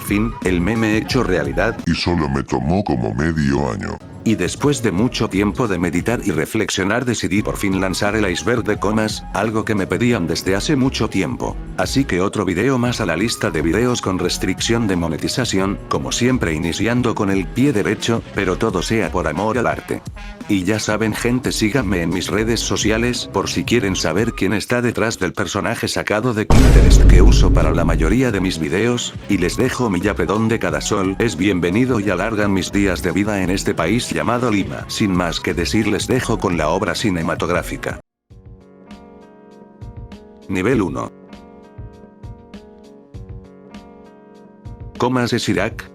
fin, el meme hecho realidad. Y solo me tomó como medio año. Y después de mucho tiempo de meditar y reflexionar decidí por fin lanzar el iceberg de comas, algo que me pedían desde hace mucho tiempo. Así que otro video más a la lista de videos con restricción de monetización, como siempre iniciando con el pie derecho, pero todo sea por amor al arte. Y ya saben gente, síganme en mis redes sociales por si quieren saber quién está detrás del personaje sacado de Pinterest que uso para la mayoría de mis videos, y les dejo mi yape donde cada sol es bienvenido y alargan mis días de vida en este país llamado Lima. Sin más que decir, les dejo con la obra cinematográfica. Nivel 1. ¿Comas es Irak?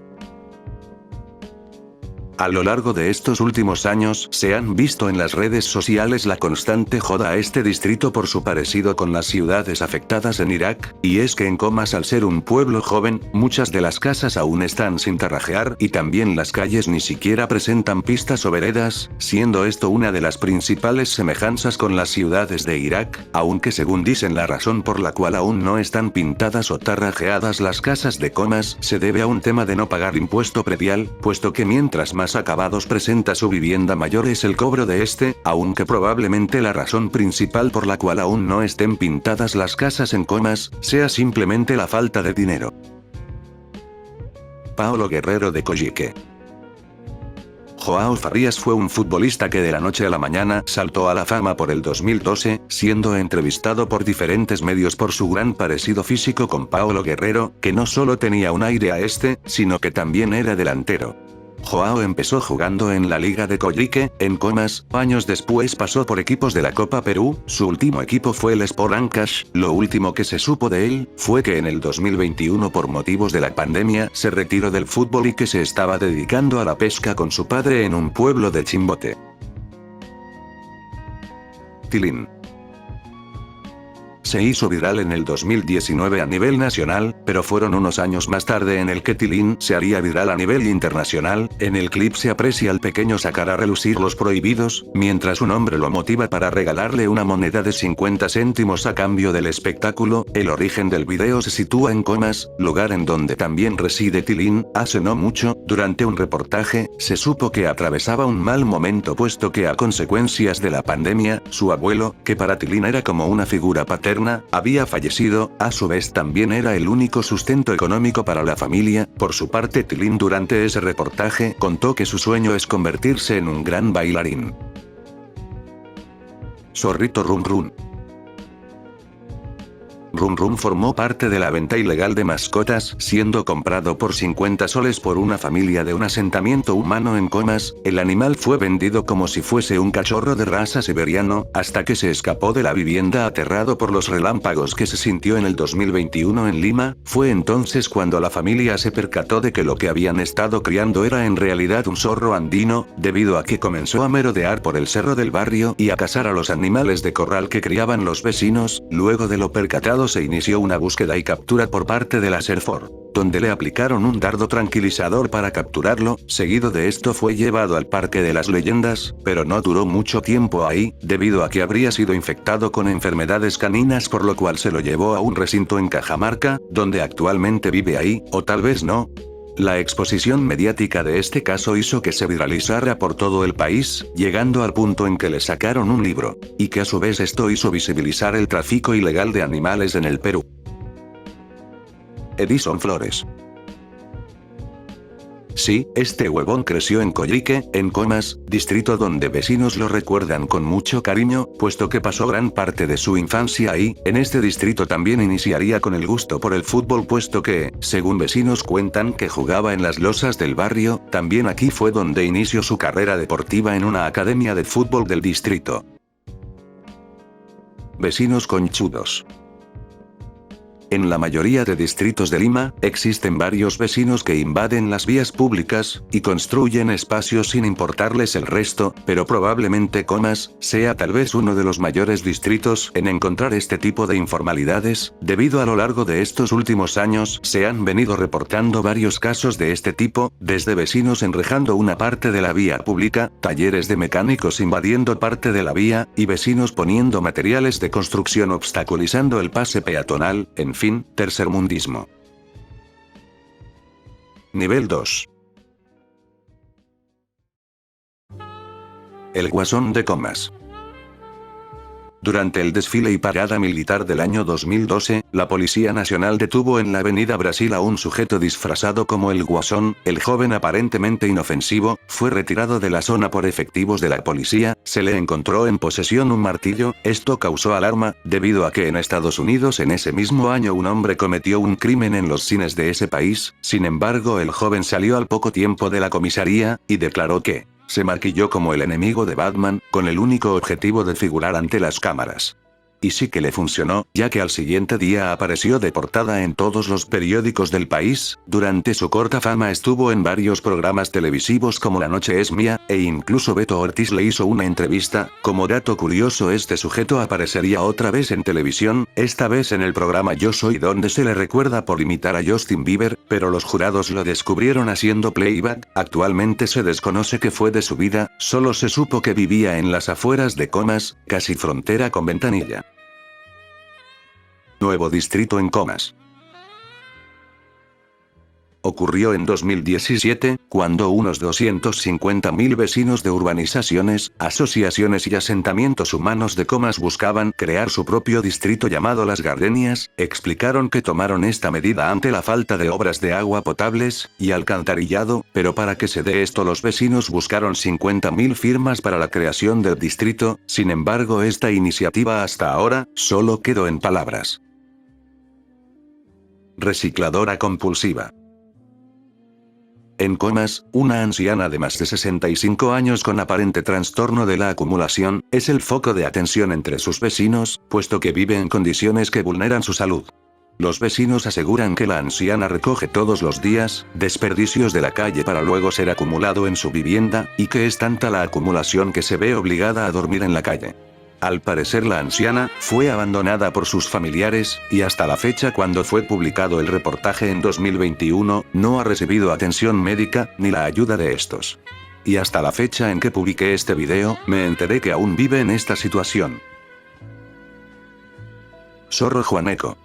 A lo largo de estos últimos años, se han visto en las redes sociales la constante joda a este distrito por su parecido con las ciudades afectadas en Irak, y es que en Comas, al ser un pueblo joven, muchas de las casas aún están sin tarrajear y también las calles ni siquiera presentan pistas o veredas, siendo esto una de las principales semejanzas con las ciudades de Irak, aunque según dicen la razón por la cual aún no están pintadas o tarrajeadas las casas de Comas se debe a un tema de no pagar impuesto predial, puesto que mientras más acabados presenta su vivienda mayor es el cobro de este, aunque probablemente la razón principal por la cual aún no estén pintadas las casas en Comas, sea simplemente la falta de dinero. Paolo Guerrero de Coyique. Joao Farías fue un futbolista que de la noche a la mañana saltó a la fama por el 2012, siendo entrevistado por diferentes medios por su gran parecido físico con Paolo Guerrero, que no solo tenía un aire a este, sino que también era delantero. Joao empezó jugando en la Liga de Coyique, en Comas, años después pasó por equipos de la Copa Perú, su último equipo fue el Sport Ancash, lo último que se supo de él, fue que en el 2021 por motivos de la pandemia se retiró del fútbol y que se estaba dedicando a la pesca con su padre en un pueblo de Chimbote. Tilín. Se hizo viral en el 2019 a nivel nacional, pero fueron unos años más tarde en el que Tilín se haría viral a nivel internacional. En el clip se aprecia al pequeño sacar a relucir los prohibidos, mientras un hombre lo motiva para regalarle una moneda de 50 céntimos a cambio del espectáculo. El origen del video se sitúa en Comas, lugar en donde también reside Tilín. Hace no mucho, durante un reportaje, se supo que atravesaba un mal momento puesto que a consecuencias de la pandemia, su abuelo, que para Tilín era como una figura paterna, había fallecido, a su vez también era el único sustento económico para la familia. Por su parte Tilín durante ese reportaje contó que su sueño es convertirse en un gran bailarín. Zorrito Rum Rum. Rum Rum formó parte de la venta ilegal de mascotas, siendo comprado por 50 soles por una familia de un asentamiento humano en Comas. El animal fue vendido como si fuese un cachorro de raza siberiano, hasta que se escapó de la vivienda aterrado por los relámpagos que se sintió en el 2021 en Lima. Fue entonces cuando la familia se percató de que lo que habían estado criando era en realidad un zorro andino, debido a que comenzó a merodear por el cerro del barrio y a cazar a los animales de corral que criaban los vecinos. Luego de lo percatado se inició una búsqueda y captura por parte de la SERFOR, donde le aplicaron un dardo tranquilizador para capturarlo. Seguido de esto fue llevado al Parque de las Leyendas, pero no duró mucho tiempo ahí, debido a que habría sido infectado con enfermedades caninas, por lo cual se lo llevó a un recinto en Cajamarca, donde actualmente vive ahí, o tal vez no. La exposición mediática de este caso hizo que se viralizara por todo el país, llegando al punto en que le sacaron un libro, y que a su vez esto hizo visibilizar el tráfico ilegal de animales en el Perú. Edison Flores. Sí, este huevón creció en Coyique, en Comas, distrito donde vecinos lo recuerdan con mucho cariño, puesto que pasó gran parte de su infancia ahí. En este distrito también iniciaría con el gusto por el fútbol, puesto que, según vecinos cuentan que jugaba en las losas del barrio. También aquí fue donde inició su carrera deportiva en una academia de fútbol del distrito. Vecinos conchudos. En la mayoría de distritos de Lima, existen varios vecinos que invaden las vías públicas, y construyen espacios sin importarles el resto, pero probablemente Comas sea tal vez uno de los mayores distritos en encontrar este tipo de informalidades, debido a lo largo de estos últimos años se han venido reportando varios casos de este tipo, desde vecinos enrejando una parte de la vía pública, talleres de mecánicos invadiendo parte de la vía, y vecinos poniendo materiales de construcción obstaculizando el pase peatonal, en fin, tercermundismo. Nivel 2. El Guasón de Comas. Durante el desfile y parada militar del año 2012, la Policía Nacional detuvo en la Avenida Brasil a un sujeto disfrazado como el Guasón. El joven, aparentemente inofensivo, fue retirado de la zona por efectivos de la policía. Se le encontró en posesión un martillo. Esto causó alarma, debido a que en Estados Unidos en ese mismo año un hombre cometió un crimen en los cines de ese país. Sin embargo, el joven salió al poco tiempo de la comisaría, y declaró que se maquilló como el enemigo de Batman, con el único objetivo de figurar ante las cámaras. Y sí que le funcionó, ya que al siguiente día apareció de portada en todos los periódicos del país. Durante su corta fama estuvo en varios programas televisivos como La Noche es Mía, e incluso Beto Ortiz le hizo una entrevista. Como dato curioso, este sujeto aparecería otra vez en televisión, esta vez en el programa Yo Soy, donde se le recuerda por imitar a Justin Bieber, pero los jurados lo descubrieron haciendo playback. Actualmente se desconoce qué fue de su vida, solo se supo que vivía en las afueras de Comas, casi frontera con Ventanilla. Nuevo distrito en Comas. Ocurrió en 2017, cuando unos 250.000 vecinos de urbanizaciones, asociaciones y asentamientos humanos de Comas buscaban crear su propio distrito llamado Las Gardenias. Explicaron que tomaron esta medida ante la falta de obras de agua potables y alcantarillado, pero para que se dé esto los vecinos buscaron 50.000 firmas para la creación del distrito. Sin embargo, esta iniciativa hasta ahora solo quedó en palabras. Recicladora compulsiva. En Comas, una anciana de más de 65 años con aparente trastorno de la acumulación, es el foco de atención entre sus vecinos, puesto que vive en condiciones que vulneran su salud. Los vecinos aseguran que la anciana recoge todos los días desperdicios de la calle para luego ser acumulado en su vivienda, y que es tanta la acumulación que se ve obligada a dormir en la calle. Al parecer la anciana fue abandonada por sus familiares, y hasta la fecha cuando fue publicado el reportaje en 2021, no ha recibido atención médica, ni la ayuda de estos. Y hasta la fecha en que publiqué este video, me enteré que aún vive en esta situación. Zorro Juaneco.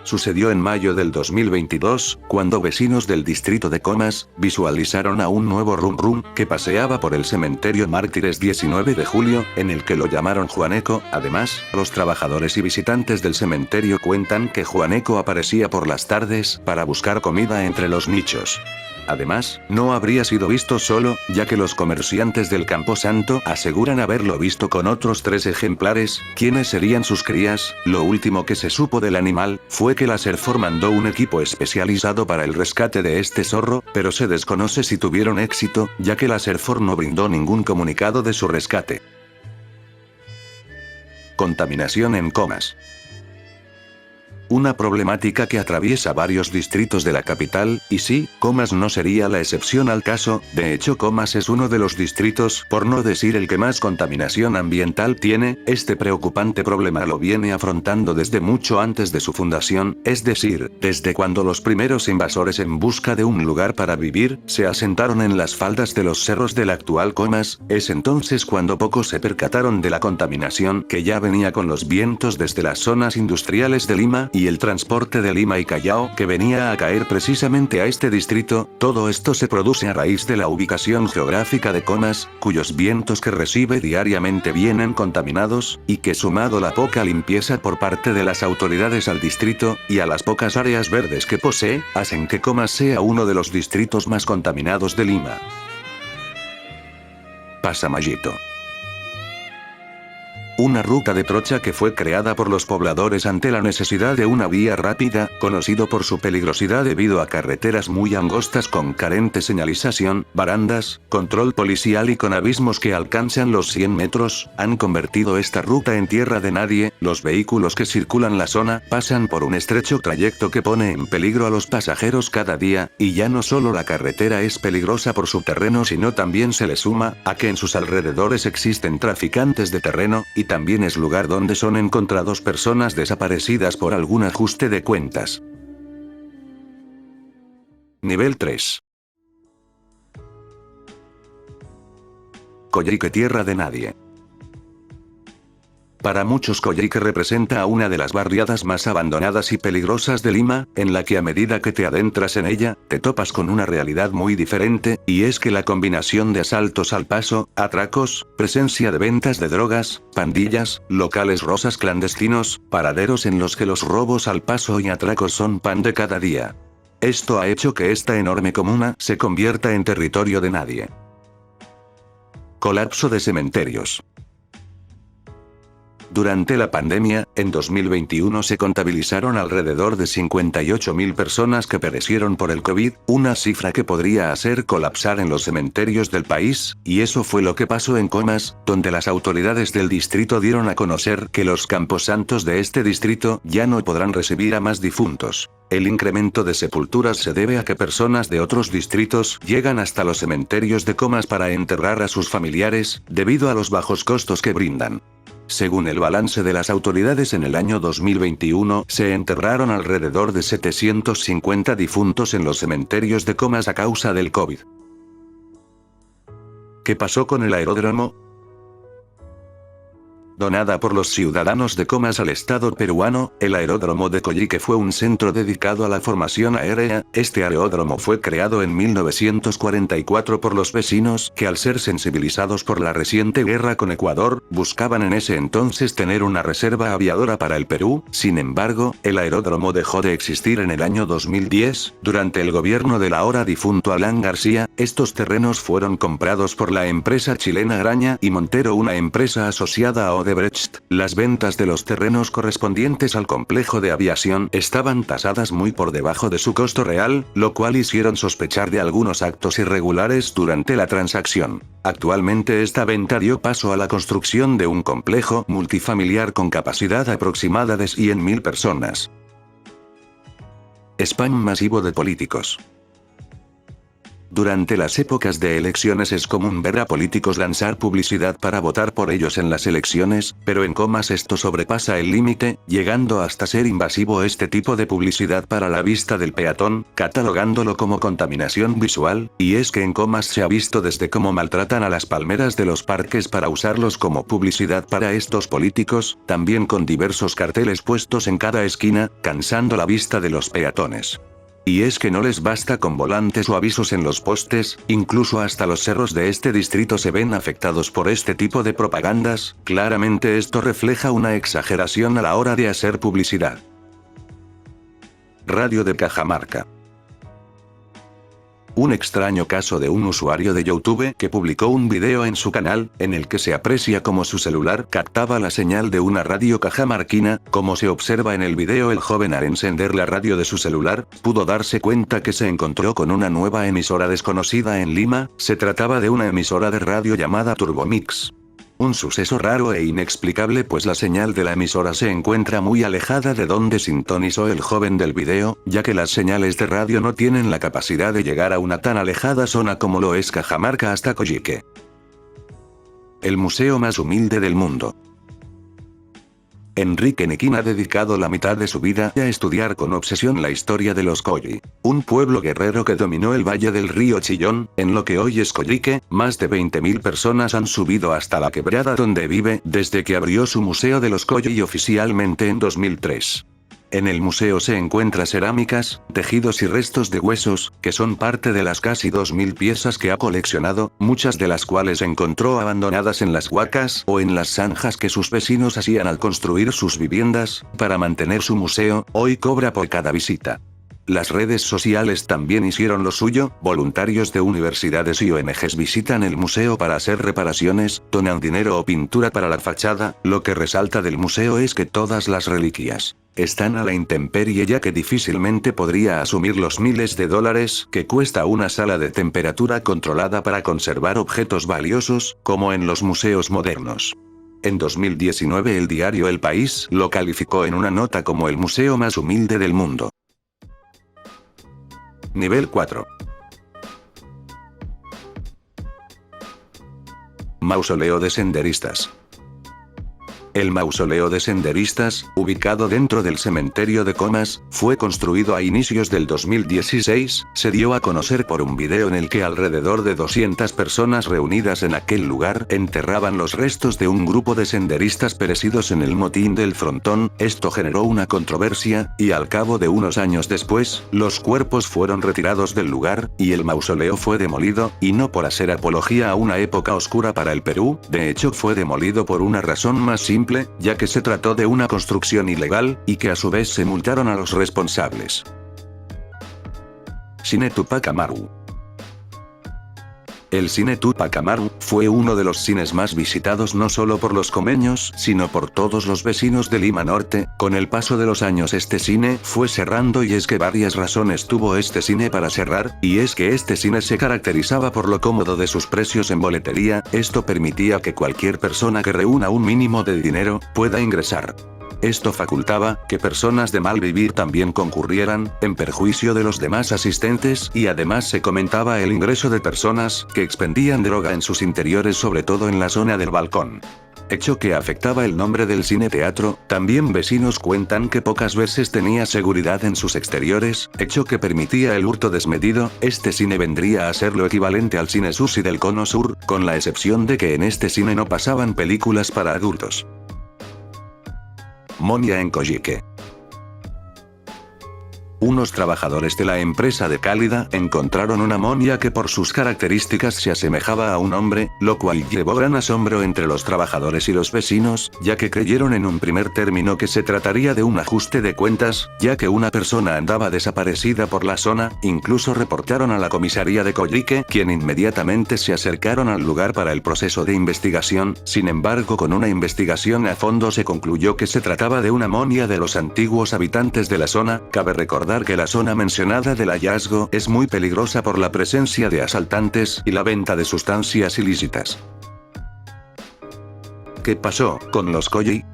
Sucedió en mayo del 2022, cuando vecinos del distrito de Comas visualizaron a un nuevo Rum Rum que paseaba por el cementerio Mártires 19 de julio, en el que lo llamaron Juaneco. Además, los trabajadores y visitantes del cementerio cuentan que Juaneco aparecía por las tardes para buscar comida entre los nichos. Además, no habría sido visto solo, ya que los comerciantes del Camposanto aseguran haberlo visto con otros 3 ejemplares, quienes serían sus crías. Lo último que se supo del animal fue que la Serfor mandó un equipo especializado para el rescate de este zorro, pero se desconoce si tuvieron éxito, ya que la Serfor no brindó ningún comunicado de su rescate. Contaminación en Comas. Una problemática que atraviesa varios distritos de la capital, y sí, Comas no sería la excepción al caso. De hecho, Comas es uno de los distritos, por no decir el que más contaminación ambiental tiene. Este preocupante problema lo viene afrontando desde mucho antes de su fundación, es decir, desde cuando los primeros invasores en busca de un lugar para vivir, se asentaron en las faldas de los cerros del actual Comas. Es entonces cuando pocos se percataron de la contaminación que ya venía con los vientos desde las zonas industriales de Lima, y el transporte de Lima y Callao que venía a caer precisamente a este distrito. Todo esto se produce a raíz de la ubicación geográfica de Comas, cuyos vientos que recibe diariamente vienen contaminados, y que sumado la poca limpieza por parte de las autoridades al distrito, y a las pocas áreas verdes que posee, hacen que Comas sea uno de los distritos más contaminados de Lima. Pasamayito. Una ruta de trocha que fue creada por los pobladores ante la necesidad de una vía rápida, conocido por su peligrosidad debido a carreteras muy angostas con carente señalización, barandas, control policial y con abismos que alcanzan los 100 metros, han convertido esta ruta en tierra de nadie. Los vehículos que circulan la zona pasan por un estrecho trayecto que pone en peligro a los pasajeros cada día, y ya no solo la carretera es peligrosa por su terreno, sino también se le suma a que en sus alrededores existen traficantes de terreno, y también es lugar donde son encontrados personas desaparecidas por algún ajuste de cuentas. Nivel 3. Coyhaique, tierra de nadie. Para muchos Coyhaique representa a una de las barriadas más abandonadas y peligrosas de Lima, en la que a medida que te adentras en ella, te topas con una realidad muy diferente, y es que la combinación de asaltos al paso, atracos, presencia de ventas de drogas, pandillas, locales rosas clandestinos, paraderos en los que los robos al paso y atracos son pan de cada día. Esto ha hecho que esta enorme comuna se convierta en territorio de nadie. Colapso de cementerios. Durante la pandemia, en 2021 se contabilizaron alrededor de 58.000 personas que perecieron por el COVID, una cifra que podría hacer colapsar en los cementerios del país, y eso fue lo que pasó en Comas, donde las autoridades del distrito dieron a conocer que los camposantos de este distrito ya no podrán recibir a más difuntos. El incremento de sepulturas se debe a que personas de otros distritos llegan hasta los cementerios de Comas para enterrar a sus familiares, debido a los bajos costos que brindan. Según el balance de las autoridades en el año 2021, se enterraron alrededor de 750 difuntos en los cementerios de Comas a causa del COVID. ¿Qué pasó con el aeródromo? Donada por los ciudadanos de Comas al Estado peruano, el aeródromo de Coyhaique fue un centro dedicado a la formación aérea. Este aeródromo fue creado en 1944 por los vecinos que, al ser sensibilizados por la reciente guerra con Ecuador, buscaban en ese entonces tener una reserva aviadora para el Perú. Sin embargo, el aeródromo dejó de existir en el año 2010, durante el gobierno del ahora difunto Alan García. Estos terrenos fueron comprados por la empresa chilena Graña y Montero, una empresa asociada a Odebrecht. Las ventas de los terrenos correspondientes al complejo de aviación estaban tasadas muy por debajo de su costo real, lo cual hicieron sospechar de algunos actos irregulares durante la transacción. Actualmente esta venta dio paso a la construcción de un complejo multifamiliar con capacidad aproximada de 100.000 personas. Spam masivo de políticos. Durante las épocas de elecciones es común ver a políticos lanzar publicidad para votar por ellos en las elecciones, pero en Comas esto sobrepasa el límite, llegando hasta ser invasivo este tipo de publicidad para la vista del peatón, catalogándolo como contaminación visual, y es que en Comas se ha visto desde cómo maltratan a las palmeras de los parques para usarlos como publicidad para estos políticos, también con diversos carteles puestos en cada esquina, cansando la vista de los peatones. Y es que no les basta con volantes o avisos en los postes, incluso hasta los cerros de este distrito se ven afectados por este tipo de propagandas. Claramente esto refleja una exageración a la hora de hacer publicidad. Radio de Cajamarca. Un extraño caso de un usuario de YouTube que publicó un video en su canal, en el que se aprecia cómo su celular captaba la señal de una radio cajamarquina. Como se observa en el video, el joven, al encender la radio de su celular, pudo darse cuenta que se encontró con una nueva emisora desconocida en Lima. Se trataba de una emisora de radio llamada Turbomix. Un suceso raro e inexplicable, pues la señal de la emisora se encuentra muy alejada de donde sintonizó el joven del video, ya que las señales de radio no tienen la capacidad de llegar a una tan alejada zona como lo es Cajamarca hasta Coyhaique. El museo más humilde del mundo. Enrique Nequín ha dedicado la mitad de su vida a estudiar con obsesión la historia de los Coyi, un pueblo guerrero que dominó el valle del río Chillón, en lo que hoy es Coyhaique. Más de 20.000 personas han subido hasta la quebrada donde vive desde que abrió su Museo de los Coyi oficialmente en 2003. En el museo se encuentran cerámicas, tejidos y restos de huesos, que son parte de las casi 2.000 piezas que ha coleccionado, muchas de las cuales encontró abandonadas en las huacas o en las zanjas que sus vecinos hacían al construir sus viviendas. Para mantener su museo, hoy cobra por cada visita. Las redes sociales también hicieron lo suyo. Voluntarios de universidades y ONGs visitan el museo para hacer reparaciones, donan dinero o pintura para la fachada. Lo que resalta del museo es que todas las reliquias están a la intemperie, ya que difícilmente podría asumir los miles de dólares que cuesta una sala de temperatura controlada para conservar objetos valiosos, como en los museos modernos. En 2019 el diario El País lo calificó en una nota como el museo más humilde del mundo. Nivel 4. Mausoleo de senderistas. El mausoleo de senderistas, ubicado dentro del cementerio de Comas, fue construido a inicios del 2016, se dio a conocer por un video en el que alrededor de 200 personas reunidas en aquel lugar enterraban los restos de un grupo de senderistas perecidos en el motín del Frontón. Esto generó una controversia, y al cabo de unos años después, los cuerpos fueron retirados del lugar, y el mausoleo fue demolido, y no por hacer apología a una época oscura para el Perú, de hecho fue demolido por una razón más simple, ya que se trató de una construcción ilegal, y que a su vez se multaron a los responsables. Cine Tupac Amaru. El Cine Tupac Amaru fue uno de los cines más visitados no solo por los comeños, sino por todos los vecinos de Lima Norte. Con el paso de los años este cine fue cerrando, y es que varias razones tuvo este cine para cerrar, y es que este cine se caracterizaba por lo cómodo de sus precios en boletería. Esto permitía que cualquier persona que reúna un mínimo de dinero pueda ingresar. Esto facultaba que personas de mal vivir también concurrieran, en perjuicio de los demás asistentes, y además se comentaba el ingreso de personas que expendían droga en sus interiores, sobre todo en la zona del balcón. Hecho que afectaba el nombre del cine teatro. También vecinos cuentan que pocas veces tenía seguridad en sus exteriores, hecho que permitía el hurto desmedido. Este cine vendría a ser lo equivalente al cine sushi del Cono Sur, con la excepción de que en este cine no pasaban películas para adultos. Monia en Coyique. Unos trabajadores de la empresa de Cálida encontraron una momia que por sus características se asemejaba a un hombre, lo cual llevó gran asombro entre los trabajadores y los vecinos, ya que creyeron en un primer término que se trataría de un ajuste de cuentas, ya que una persona andaba desaparecida por la zona. Incluso reportaron a la comisaría de Coyique, quien inmediatamente se acercaron al lugar para el proceso de investigación. Sin embargo, con una investigación a fondo se concluyó que se trataba de una momia de los antiguos habitantes de la zona. Cabe recordar que la zona mencionada del hallazgo es muy peligrosa por la presencia de asaltantes y la venta de sustancias ilícitas. ¿Qué pasó con los Colli?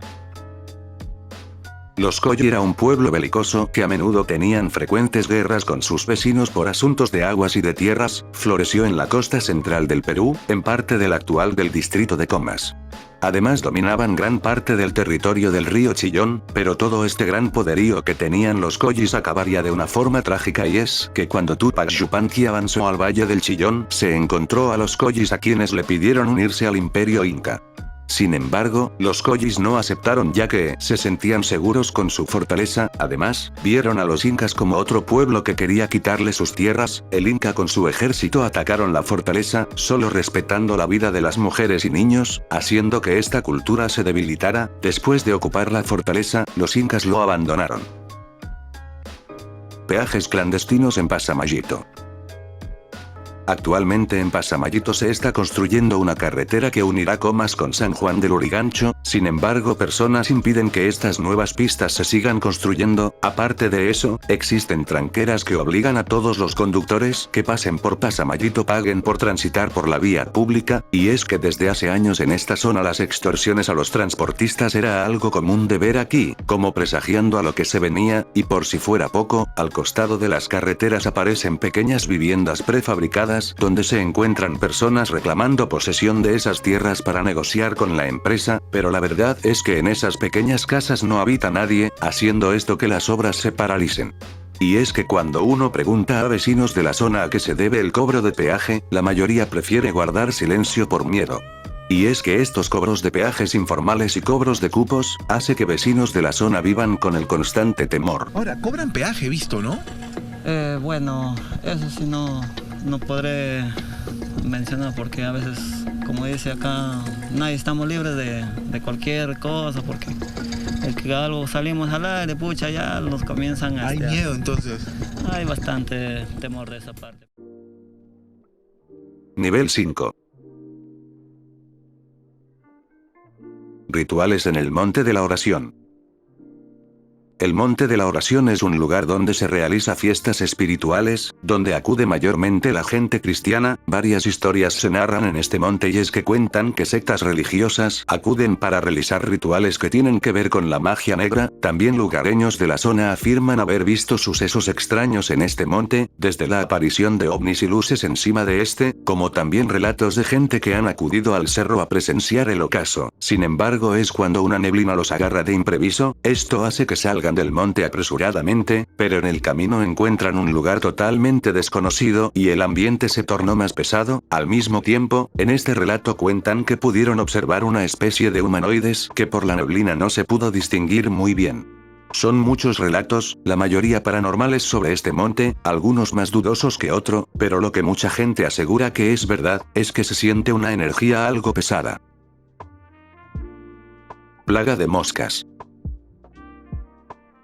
Los Colli era un pueblo belicoso que a menudo tenían frecuentes guerras con sus vecinos por asuntos de aguas y de tierras. Floreció en la costa central del Perú, en parte del actual del distrito de Comas. Además dominaban gran parte del territorio del río Chillón, pero todo este gran poderío que tenían los Collis acabaría de una forma trágica, y es que cuando Tupac Yupanqui avanzó al valle del Chillón, se encontró a los Collis, a quienes le pidieron unirse al imperio inca. Sin embargo, los Collis no aceptaron, ya que se sentían seguros con su fortaleza. Además, vieron a los incas como otro pueblo que quería quitarle sus tierras. El inca con su ejército atacaron la fortaleza, solo respetando la vida de las mujeres y niños, haciendo que esta cultura se debilitara. Después de ocupar la fortaleza, los incas lo abandonaron. Peajes clandestinos en Pasamayito. Actualmente en Pasamayito se está construyendo una carretera que unirá Comas con San Juan del Lurigancho. Sin embargo, personas impiden que estas nuevas pistas se sigan construyendo. Aparte de eso, existen tranqueras que obligan a todos los conductores que pasen por Pasamayito paguen por transitar por la vía pública, y es que desde hace años en esta zona las extorsiones a los transportistas era algo común de ver aquí, como presagiando a lo que se venía. Y por si fuera poco, al costado de las carreteras aparecen pequeñas viviendas prefabricadas, donde se encuentran personas reclamando posesión de esas tierras para negociar con la empresa, pero la verdad es que en esas pequeñas casas no habita nadie, haciendo esto que las obras se paralicen. Y es que cuando uno pregunta a vecinos de la zona a qué se debe el cobro de peaje, la mayoría prefiere guardar silencio por miedo. Y es que estos cobros de peajes informales y cobros de cupos, hace que vecinos de la zona vivan con el constante temor. Ahora, cobran peaje, visto, ¿no? Bueno, eso sí no podré mencionar, porque a veces, como dice acá, nadie estamos libres de cualquier cosa, porque el que algo salimos al aire, pucha, ya nos comienzan a... Hay miedo, entonces. Hay bastante temor de esa parte. Nivel 5. Rituales en el Monte de la Oración. El Monte de la Oración es un lugar donde se realiza fiestas espirituales, donde acude mayormente la gente cristiana. Varias historias se narran en este monte y es que cuentan que sectas religiosas acuden para realizar rituales que tienen que ver con la magia negra. También lugareños de la zona afirman haber visto sucesos extraños en este monte, desde la aparición de ovnis y luces encima de este, como también relatos de gente que han acudido al cerro a presenciar el ocaso. Sin embargo, es cuando una neblina los agarra de impreviso, esto hace que salgan del monte apresuradamente, pero en el camino encuentran un lugar totalmente desconocido y el ambiente se tornó más pesado. Al mismo tiempo, en este relato cuentan que pudieron observar una especie de humanoides que por la neblina no se pudo distinguir muy bien. Son muchos relatos, la mayoría paranormales sobre este monte, algunos más dudosos que otro, pero lo que mucha gente asegura que es verdad, es que se siente una energía algo pesada. Plaga de moscas.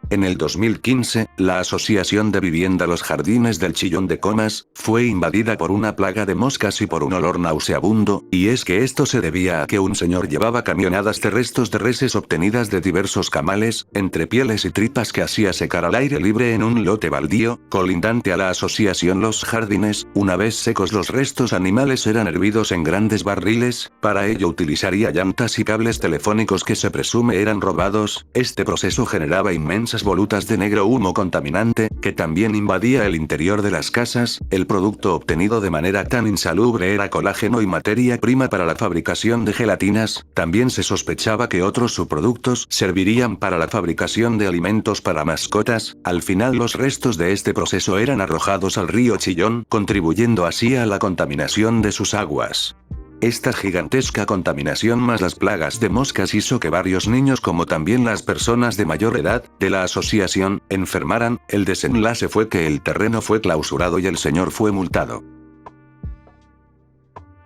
En el 2015, la Asociación de Vivienda Los Jardines del Chillón de Comas fue invadida por una plaga de moscas y por un olor nauseabundo, y es que esto se debía a que un señor llevaba camionadas de restos de reses obtenidas de diversos camales, entre pieles y tripas que hacía secar al aire libre en un lote baldío, colindante a la Asociación Los Jardines. Una vez secos los restos animales eran hervidos en grandes barriles, para ello utilizaría llantas y cables telefónicos que se presume eran robados. Este proceso generaba inmensas volutas de negro humo contaminante, que también invadía el interior de las casas. El producto obtenido de manera tan insalubre era colágeno y materia prima para la fabricación de gelatinas. También se sospechaba que otros subproductos servirían para la fabricación de alimentos para mascotas. Al final los restos de este proceso eran arrojados al río Chillón, contribuyendo así a la contaminación de sus aguas. Esta gigantesca contaminación más las plagas de moscas hizo que varios niños como también las personas de mayor edad, de la asociación, enfermaran. El desenlace fue que el terreno fue clausurado y el señor fue multado.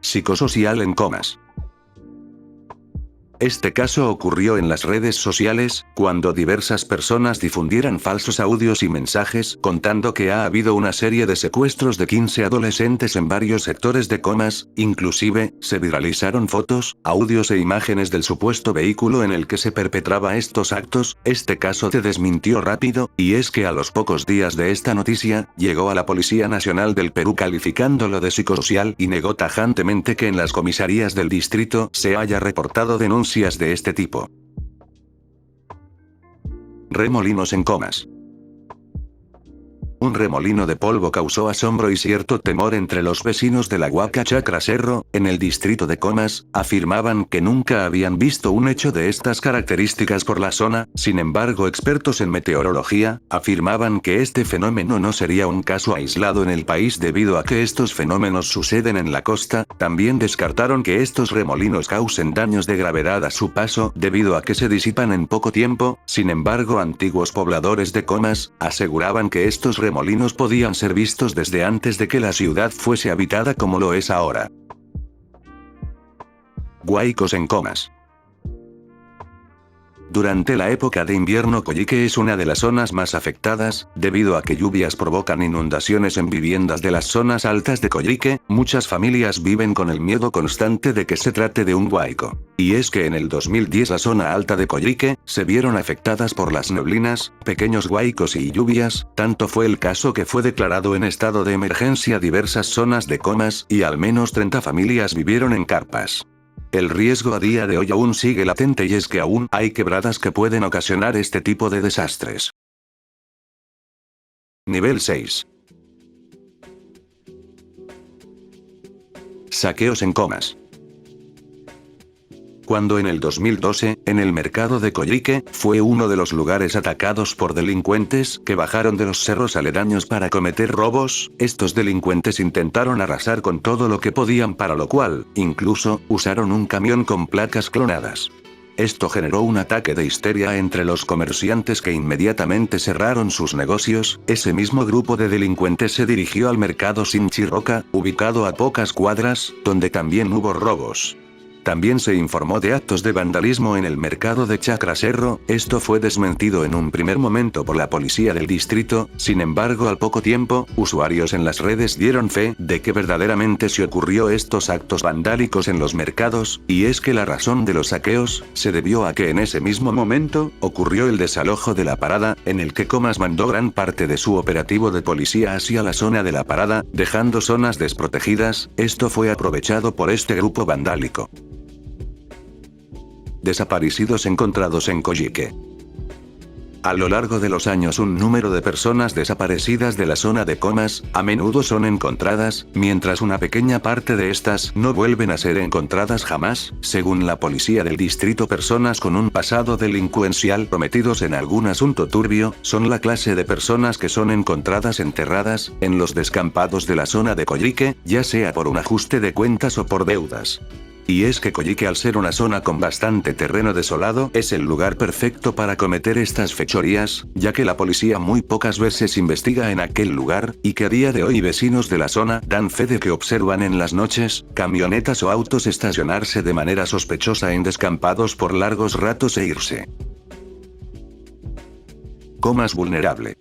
Psicosocial en Comas. Este caso ocurrió en las redes sociales, cuando diversas personas difundieran falsos audios y mensajes contando que ha habido una serie de secuestros de 15 adolescentes en varios sectores de Comas. Inclusive, se viralizaron fotos, audios e imágenes del supuesto vehículo en el que se perpetraba estos actos. Este caso se desmintió rápido, y es que a los pocos días de esta noticia, llegó a la Policía Nacional del Perú calificándolo de psicosocial y negó tajantemente que en las comisarías del distrito se haya reportado denuncias de este tipo. Remolinos en Comas. Un remolino de polvo causó asombro y cierto temor entre los vecinos de la Huaca Chacra Cerro, en el distrito de Comas. Afirmaban que nunca habían visto un hecho de estas características por la zona. Sin embargo, expertos en meteorología afirmaban que este fenómeno no sería un caso aislado en el país debido a que estos fenómenos suceden en la costa. También descartaron que estos remolinos causen daños de gravedad a su paso debido a que se disipan en poco tiempo. Sin embargo, antiguos pobladores de Comas aseguraban que estos remolinos podían ser vistos desde antes de que la ciudad fuese habitada como lo es ahora. Huaicos en Comas. Durante la época de invierno Coyique es una de las zonas más afectadas, debido a que lluvias provocan inundaciones en viviendas de las zonas altas de Coyique. Muchas familias viven con el miedo constante de que se trate de un huaico. Y es que en el 2010 la zona alta de Coyique se vieron afectadas por las neblinas, pequeños huaicos y lluvias. Tanto fue el caso que fue declarado en estado de emergencia diversas zonas de Comas, y al menos 30 familias vivieron en carpas. El riesgo a día de hoy aún sigue latente y es que aún hay quebradas que pueden ocasionar este tipo de desastres. Nivel 6. Saqueos en Comas. Cuando en el 2012, en el mercado de Coyique, fue uno de los lugares atacados por delincuentes que bajaron de los cerros aledaños para cometer robos, estos delincuentes intentaron arrasar con todo lo que podían, para lo cual, incluso, usaron un camión con placas clonadas. Esto generó un ataque de histeria entre los comerciantes que inmediatamente cerraron sus negocios. Ese mismo grupo de delincuentes se dirigió al mercado Sinchirroca, ubicado a pocas cuadras, donde también hubo robos. También se informó de actos de vandalismo en el mercado de Chacracerro. Esto fue desmentido en un primer momento por la policía del distrito. Sin embargo, al poco tiempo, usuarios en las redes dieron fe de que verdaderamente se ocurrió estos actos vandálicos en los mercados, y es que la razón de los saqueos se debió a que en ese mismo momento ocurrió el desalojo de la parada, en el que Comas mandó gran parte de su operativo de policía hacia la zona de la parada, dejando zonas desprotegidas. Esto fue aprovechado por este grupo vandálico. Desaparecidos encontrados en Coyique. A lo largo de los años, un número de personas desaparecidas de la zona de Comas a menudo son encontradas, mientras una pequeña parte de estas no vuelven a ser encontradas jamás. Según la policía del distrito, personas con un pasado delincuencial prometidos en algún asunto turbio son la clase de personas que son encontradas enterradas en los descampados de la zona de Coyique, ya sea por un ajuste de cuentas o por deudas. Y es que Coyique, al ser una zona con bastante terreno desolado, es el lugar perfecto para cometer estas fechorías, ya que la policía muy pocas veces investiga en aquel lugar, y que a día de hoy vecinos de la zona dan fe de que observan en las noches camionetas o autos estacionarse de manera sospechosa en descampados por largos ratos e irse. Comas vulnerable.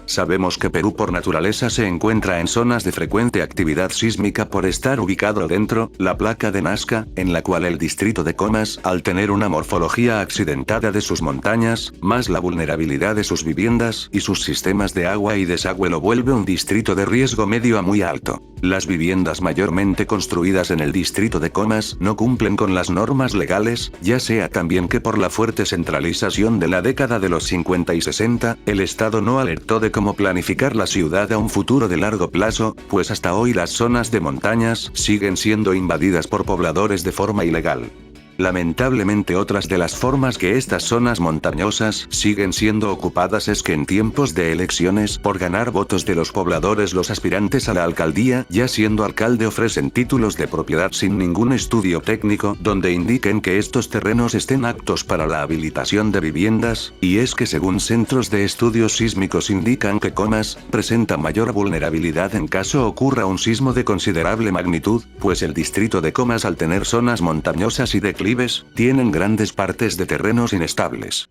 Sabemos que Perú por naturaleza se encuentra en zonas de frecuente actividad sísmica por estar ubicado dentro la placa de Nazca, en la cual el distrito de Comas, al tener una morfología accidentada de sus montañas, más la vulnerabilidad de sus viviendas y sus sistemas de agua y desagüe, lo vuelve un distrito de riesgo medio a muy alto. Las viviendas mayormente construidas en el distrito de Comas no cumplen con las normas legales, ya sea también que por la fuerte centralización de la década de los 50 y 60, el Estado no alertó de cómo planificar la ciudad a un futuro de largo plazo, pues hasta hoy las zonas de montañas siguen siendo invadidas por pobladores de forma ilegal. Lamentablemente, otras de las formas que estas zonas montañosas siguen siendo ocupadas es que en tiempos de elecciones, por ganar votos de los pobladores, los aspirantes a la alcaldía, ya siendo alcalde, ofrecen títulos de propiedad sin ningún estudio técnico donde indiquen que estos terrenos estén aptos para la habilitación de viviendas, y es que según centros de estudios sísmicos indican que Comas presenta mayor vulnerabilidad en caso ocurra un sismo de considerable magnitud, pues el distrito de Comas, al tener zonas montañosas y declives, tienen grandes partes de terrenos inestables.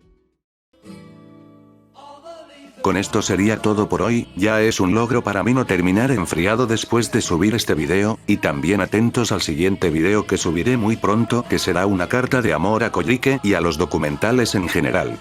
Con esto sería todo por hoy. Ya es un logro para mí no terminar enfriado después de subir este video, y también atentos al siguiente video que subiré muy pronto, que será una carta de amor a Coyique y a los documentales en general.